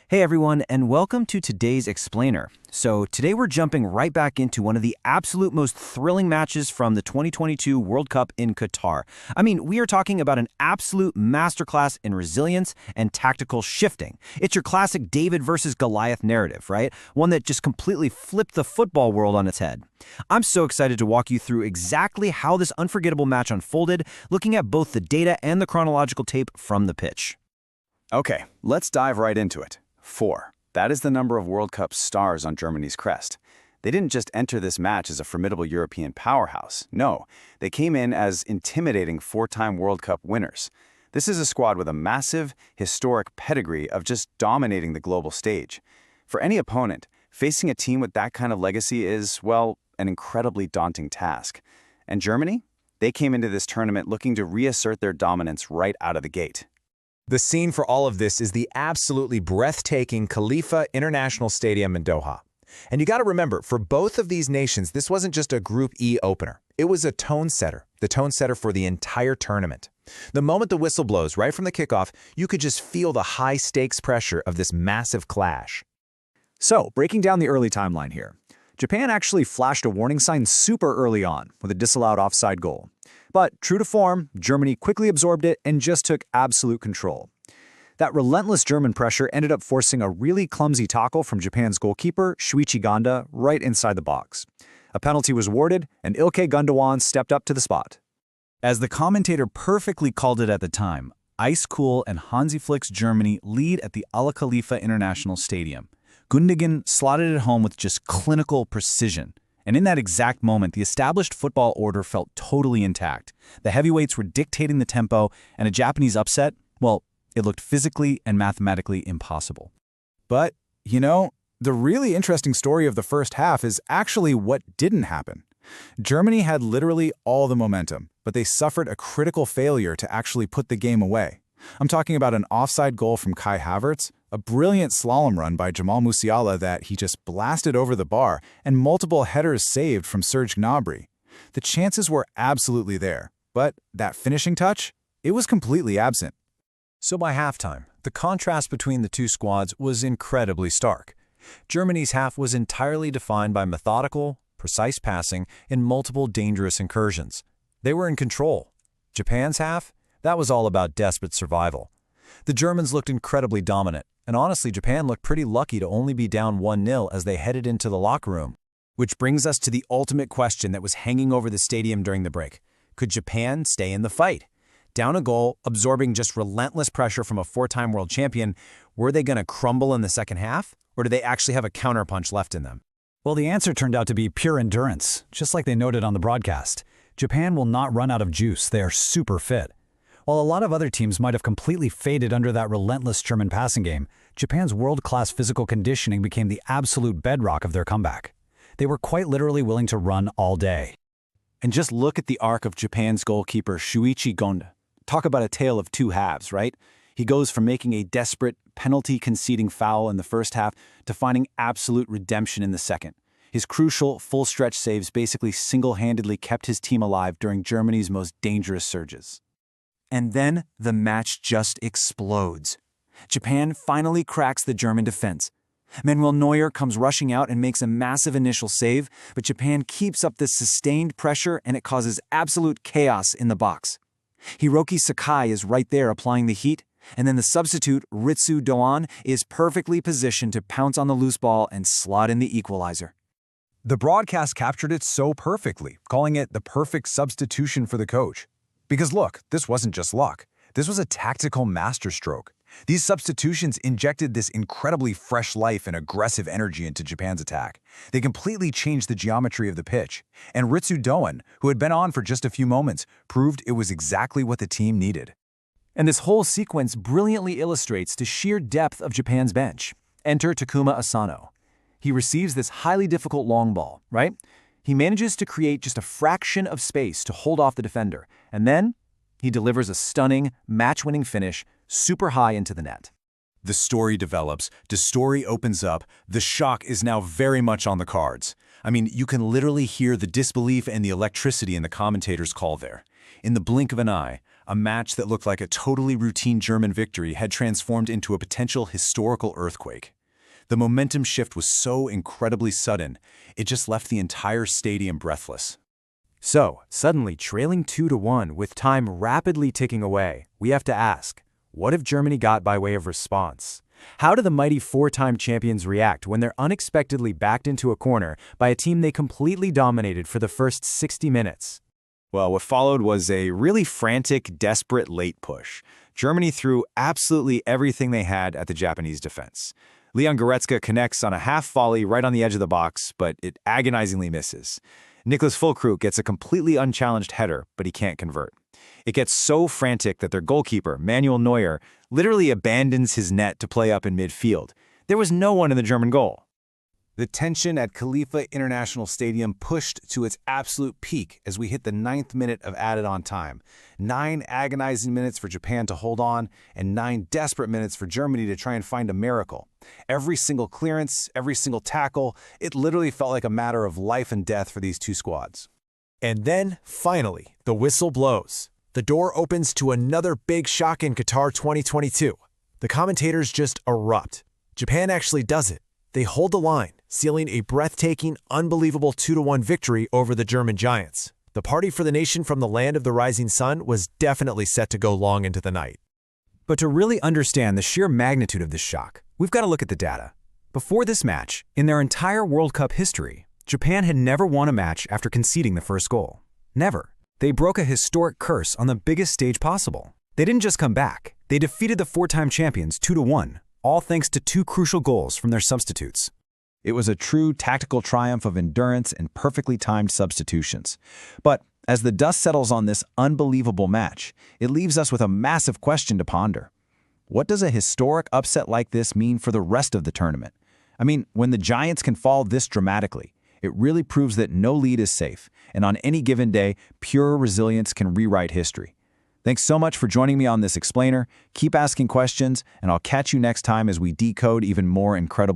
Hey everyone, and welcome to today's Explainer. So today we're jumping right back into one of the absolute most thrilling matches from the 2022 World Cup in Qatar. I mean, we are talking about an absolute masterclass in resilience and tactical shifting. It's your classic David versus Goliath narrative, right? One that just completely flipped the football world on its head. I'm so excited to walk you through exactly how this unforgettable match unfolded, looking at both the data and the chronological tape from the pitch. Okay, let's dive right into it. 4. That is the number of World Cup stars on Germany's crest. They didn't just enter this match as a formidable European powerhouse. No, they came in as intimidating four-time World Cup winners. This is a squad with a massive, historic pedigree of just dominating the global stage. For any opponent, facing a team with that kind of legacy is, well, an incredibly daunting task. And Germany? They came into this tournament looking to reassert their dominance right out of the gate. The scene for all of this is the absolutely breathtaking Khalifa International Stadium in Doha. And you got to remember, for both of these nations, this wasn't just a Group E opener. It was a tone setter, the tone setter for the entire tournament. The moment the whistle blows right from the kickoff, you could just feel the high-stakes pressure of this massive clash. So, breaking down the early timeline here. Japan actually flashed a warning sign super early on with a disallowed offside goal. But, true to form, Germany quickly absorbed it and just took absolute control. That relentless German pressure ended up forcing a really clumsy tackle from Japan's goalkeeper, Shuichi Ganda, right inside the box. A penalty was awarded, and İlkay Gündoğan stepped up to the spot. As the commentator perfectly called it at the time, ice cool and Hansi Flick's Germany lead at the Al Khalifa International Stadium. Gündoğan slotted it home with just clinical precision. And in that exact moment, the established football order felt totally intact. The heavyweights were dictating the tempo, and a Japanese upset, well, it looked physically and mathematically impossible. But, the really interesting story of the first half is actually what didn't happen. Germany had literally all the momentum, but they suffered a critical failure to actually put the game away. I'm talking about an offside goal from Kai Havertz, a brilliant slalom run by Jamal Musiala that he just blasted over the bar, and multiple headers saved from Serge Gnabry. The chances were absolutely there, but that finishing touch, it was completely absent. So by halftime, the contrast between the two squads was incredibly stark. Germany's half was entirely defined by methodical, precise passing and multiple dangerous incursions. They were in control. Japan's half? That was all about desperate survival. The Germans looked incredibly dominant, and honestly, Japan looked pretty lucky to only be down 1-0 as they headed into the locker room. Which brings us to the ultimate question that was hanging over the stadium during the break. Could Japan stay in the fight? Down a goal, absorbing just relentless pressure from a four-time world champion, were they going to crumble in the second half? Or do they actually have a counterpunch left in them? Well, the answer turned out to be pure endurance, just like they noted on the broadcast. Japan will not run out of juice. They are super fit. While a lot of other teams might have completely faded under that relentless German passing game, Japan's world-class physical conditioning became the absolute bedrock of their comeback. They were quite literally willing to run all day. And just look at the arc of Japan's goalkeeper Shuichi Ganda. Talk about a tale of two halves, right? He goes from making a desperate, penalty-conceding foul in the first half to finding absolute redemption in the second. His crucial, full-stretch saves basically single-handedly kept his team alive during Germany's most dangerous surges. And then the match just explodes. Japan finally cracks the German defense. Manuel Neuer comes rushing out and makes a massive initial save, but Japan keeps up this sustained pressure and it causes absolute chaos in the box. Hiroki Sakai is right there applying the heat, and then the substitute, Ritsu Dōan, is perfectly positioned to pounce on the loose ball and slot in the equalizer. The broadcast captured it so perfectly, calling it the perfect substitution for the coach. Because look, this wasn't just luck. This was a tactical masterstroke. These substitutions injected this incredibly fresh life and aggressive energy into Japan's attack. They completely changed the geometry of the pitch. And Ritsu Dōan, who had been on for just a few moments, proved it was exactly what the team needed. And this whole sequence brilliantly illustrates the sheer depth of Japan's bench. Enter Takuma Asano. He receives this highly difficult long ball, right? He manages to create just a fraction of space to hold off the defender, and then he delivers a stunning, match-winning finish super high into the net. The story develops, the story opens up, the shock is now very much on the cards. I mean, you can literally hear the disbelief and the electricity in the commentator's call there. In the blink of an eye, A match that looked like a totally routine German victory had transformed into a potential historical earthquake. The momentum shift was so incredibly sudden, it just left the entire stadium breathless. So, suddenly trailing 2-1 with time rapidly ticking away, we have to ask, what have Germany got by way of response? How do the mighty four-time champions react when they're unexpectedly backed into a corner by a team they completely dominated for the first 60 minutes? Well, what followed was a really frantic, desperate late push. Germany threw absolutely everything they had at the Japanese defense. Leon Goretzka connects on a half volley right on the edge of the box, but it agonizingly misses. Niklas Füllkrug gets a completely unchallenged header, but he can't convert. It gets so frantic that their goalkeeper, Manuel Neuer, literally abandons his net to play up in midfield. There was no one in the German goal. The tension at Khalifa International Stadium pushed to its absolute peak as we hit the 9th minute of added-on time. 9 agonizing minutes for Japan to hold on, and 9 desperate minutes for Germany to try and find a miracle. Every single clearance, every single tackle, it literally felt like a matter of life and death for these two squads. And then, finally, the whistle blows. The door opens to another big shock in Qatar 2022. The commentators just erupt. Japan actually does it. They hold the line, sealing a breathtaking, unbelievable 2-1 victory over the German giants. The party for the nation from the land of the rising sun was definitely set to go long into the night. But to really understand the sheer magnitude of this shock, we've got to look at the data. Before this match, in their entire World Cup history, Japan had never won a match after conceding the first goal. Never. They broke a historic curse on the biggest stage possible. They didn't just come back. They defeated the four-time champions 2-1, all thanks to 2 crucial goals from their substitutes. It was a true tactical triumph of endurance and perfectly timed substitutions. But as the dust settles on this unbelievable match, it leaves us with a massive question to ponder. What does a historic upset like this mean for the rest of the tournament? I mean, when the Giants can fall this dramatically, it really proves that no lead is safe, and on any given day, pure resilience can rewrite history. Thanks so much for joining me on this explainer. Keep asking questions, and I'll catch you next time as we decode even more incredible